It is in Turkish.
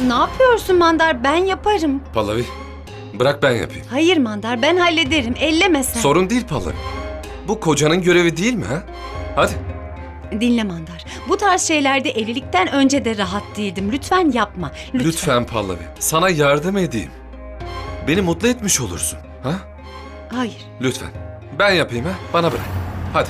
Ne yapıyorsun Mandar? Ben yaparım. Pallavi, bırak ben yapayım. Hayır Mandar, ben hallederim. Elleme sen. Sorun değil Pallavi. Bu kocanın görevi değil mi ha? Hadi. Dinle Mandar. Bu tarz şeylerde evlilikten önce de rahat değildim. Lütfen yapma. Lütfen Pallavi. Sana yardım edeyim. Beni mutlu etmiş olursun. Ha? Hayır. Lütfen. Ben yapayım ha. Bana bırak. Hadi.